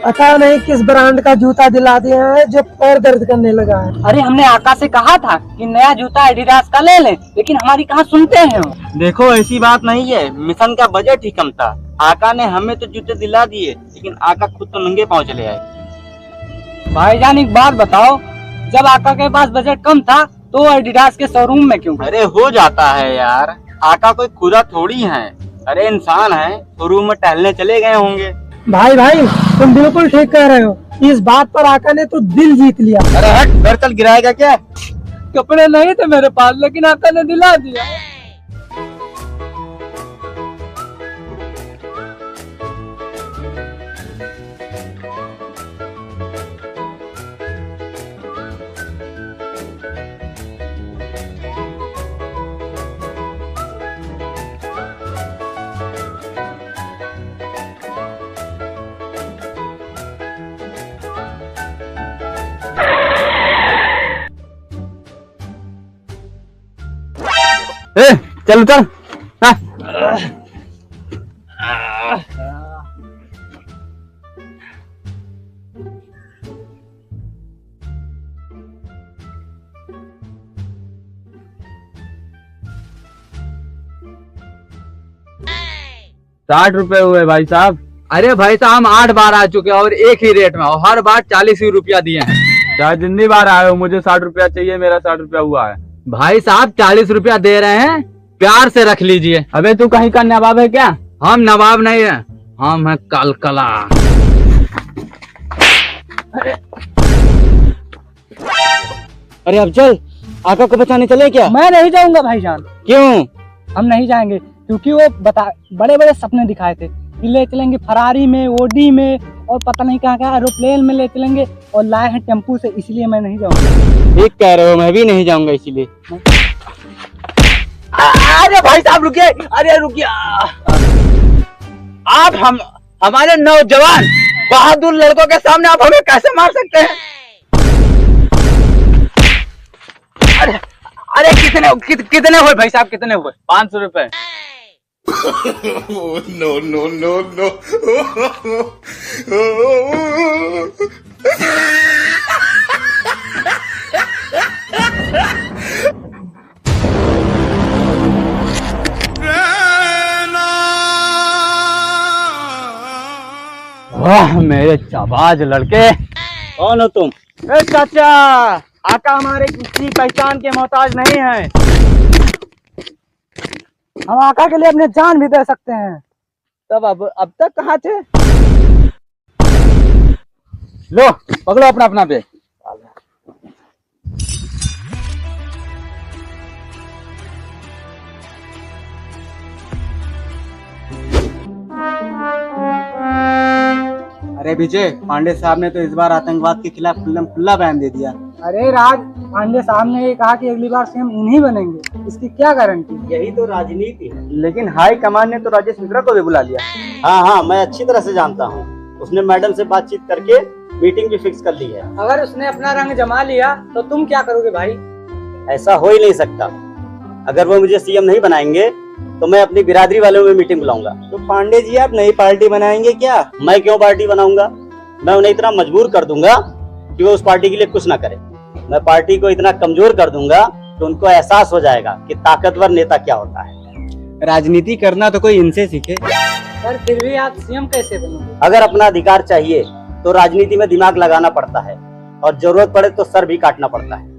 पता नहीं किस ब्रांड का जूता दिला दिया है जो पैर दर्द करने लगा है। अरे हमने आका से कहा था कि नया जूता एडिडास का ले लें, लेकिन हमारी कहाँ सुनते हैं वो। देखो ऐसी बात नहीं है, मिशन का बजट ही कम था। आका ने हमें तो जूते दिला दिए, लेकिन आका खुद तो नंगे पाँव चले आए। भाईजान एक बात बताओ, जब आका के पास बजट कम था तो एडिडास के शोरूम में क्यों गए? अरे हो जाता है यार, आका कोई खुदा थोड़ी है। अरे इंसान है, शोरूम में टहलने चले गए होंगे। भाई भाई तुम बिल्कुल ठीक कह रहे हो, इस बात पर आका ने तो दिल जीत लिया। अरे हट, घर चल, गिराएगा क्या? कपड़े नहीं थे मेरे पास, लेकिन आका ने दिला दिया। चल चल। हाँ। 60 रुपए हुए भाई साहब। अरे भाई साहब हम 8 बार आ चुके हैं और एक ही रेट में, और हर बार 40 ही रुपया दिए हैं। चाहे जितनी बार आए हो, मुझे 60 रुपया चाहिए, मेरा 60 रुपया हुआ है। भाई साहब 40 रुपया दे रहे हैं, प्यार से रख लीजिए। अबे तू कहीं का नवाब है क्या? हम नवाब नहीं है, हम है कलकला। अरे अब चल, आका को बचाने चले क्या? मैं नहीं जाऊंगा भाईजान। क्यों? हम नहीं जाएंगे क्योंकि वो बड़े बड़े सपने दिखाए थे कि ले चलेंगे फरारी में, ओडी में, और पता नहीं कहाँ कहाँ एरोप्लेन में ले चलेंगे, और लाए हैं टेम्पू से, इसलिए मैं नहीं जाऊंगा। ठीक कह रहे हो, मैं भी नहीं जाऊंगा इसीलिए। अरे भाई साहब रुकिए, अरे रुकिए। आप हमारे नौजवान बहादुर लड़कों के सामने आप हमें कैसे मार सकते हैं? अरे कितने हुए भाई साहब, कितने हुए? 500 रुपए। no, no, no, no. वाह मेरे चाबाज लड़के। कौन हो तुम? ए चाचा, आका हमारे किसी पहचान के मोहताज नहीं है। हम आका के लिए अपने जान भी दे सकते हैं। तब अब तक कहाँ थे? लो पकड़ो अपना अपना बैग। अरे विजय, पांडे साहब ने तो इस बार आतंकवाद के खिलाफ खुला बयान दे दिया। अरे राज, पांडे साहब ने ये कहा कि अगली बार सीएम इन्हीं बनेंगे, इसकी क्या गारंटी? यही तो राजनीति है। लेकिन हाई कमान ने तो राजेश मिश्रा को भी बुला लिया। हाँ, मैं अच्छी तरह से जानता हूँ। उसने मैडम से बातचीत करके मीटिंग भी फिक्स कर ली है। अगर उसने अपना रंग जमा लिया तो तुम क्या करोगे भाई? ऐसा हो ही नहीं सकता। अगर वो मुझे सीएम नहीं बनाएंगे तो मैं अपनी बिरादरी वालों में मीटिंग बुलाऊंगा। तो पांडे जी आप नई पार्टी बनाएंगे क्या? मैं क्यों पार्टी बनाऊंगा? मैं उन्हें इतना मजबूर कर दूंगा कि वो उस पार्टी के लिए कुछ ना करे। मैं पार्टी को इतना कमजोर कर दूंगा कि उनको एहसास हो जाएगा कि ताकतवर नेता क्या होता है। राजनीति करना तो कोई इनसे सीखे। पर फिर भी आप सीएम कैसे बनोगे? अगर अपना अधिकार चाहिए तो राजनीति में दिमाग लगाना पड़ता है, और जरूरत पड़े तो सर भी काटना पड़ता है।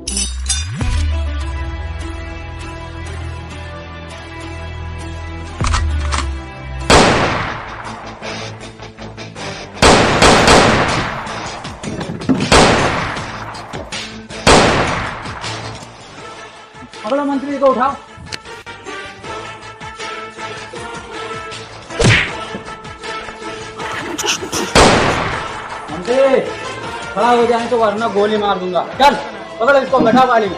अगला मंत्री को उठाओ। मंत्री खड़ा हो जाए तो वरना गोली मार दूंगा। चल पकड़ इसको, बैठा वाली में।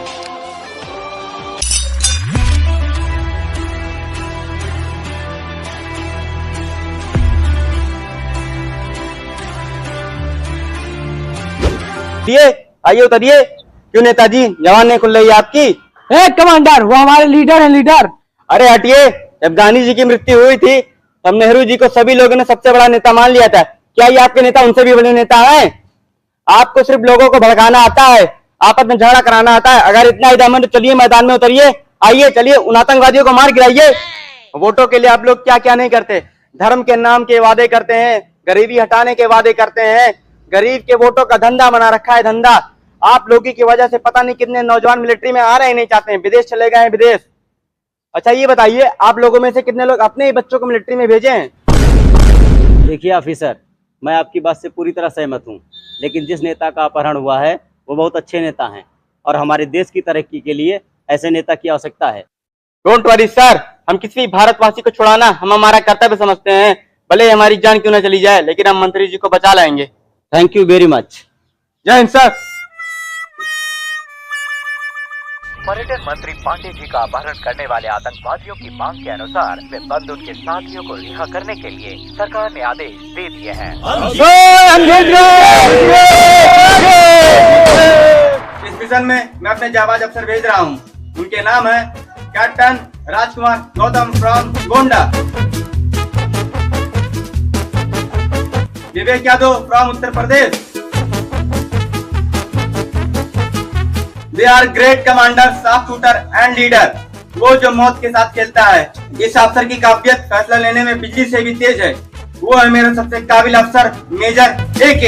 आइए उतरिए। क्यों नेताजी, जवान नहीं खुल रही है आपकी? ए कमांडर, वो हमारे लीडर हैं, लीडर। अरे हटिए। जब गांधी जी की मृत्यु हुई थी तब नेहरू जी को सभी लोगों ने सबसे बड़ा नेता मान लिया था। क्या ये आपके नेता उनसे भी बड़े नेता हैं? आपको सिर्फ लोगों को भड़काना आता है, आपस में झगड़ा कराना आता है। अगर इतना ही दम है तो चलिए मैदान में उतरिए, आइए चलिए उन आतंकवादियों को मार गिराइए। वोटों के लिए आप लोग क्या क्या नहीं करते, धर्म के नाम के वादे करते हैं, गरीबी हटाने के वादे करते हैं, गरीब के वोटों का धंधा बना रखा है धंधा। आप लोगों की वजह से पता नहीं कितने नौजवान मिलिट्री में आ रहे नहीं चाहते हैं, विदेश चले गए हैं विदेश। अच्छा ये बताइए, आप लोगों में से कितने लोग अपने ही बच्चों को मिलिट्री में भेजे हैं? देखिए ऑफिसर, मैं आपकी बात से पूरी तरह सहमत हूँ, लेकिन जिस नेता का अपहरण हुआ है वो बहुत अच्छे नेता हैं और हमारे देश की तरक्की के लिए ऐसे नेता की आवश्यकता है। डोंट वरी सर, हम किसी भारतवासी को छुड़ाना हम हमारा कर्तव्य समझते हैं, भले हमारी जान क्यों न चली जाए, लेकिन हम मंत्री जी को बचा लाएंगे। Thank you very much. जय हिंद सर। पर्यटन मंत्री पांडे जी का अपहरण करने वाले आतंकवादियों की मांग के अनुसार वे बंद उनके साथियों को रिहा करने के लिए सरकार ने आदेश दे दिए हैं। इस मिशन में मैं अपने जाबाज अफसर भेज रहा हूँ। उनके नाम है captain Rajkumar Gautam from Gonda, Vivek Yadav from Uttar Pradesh. They are great commander, sharp shooter and leader. वो जो मौत के साथ खेलता है। इस अफसर की काबिलियत फैसला लेने में बिजली से भी तेज है। वो है मेरा सबसे काबिल अफसर मेजर AK।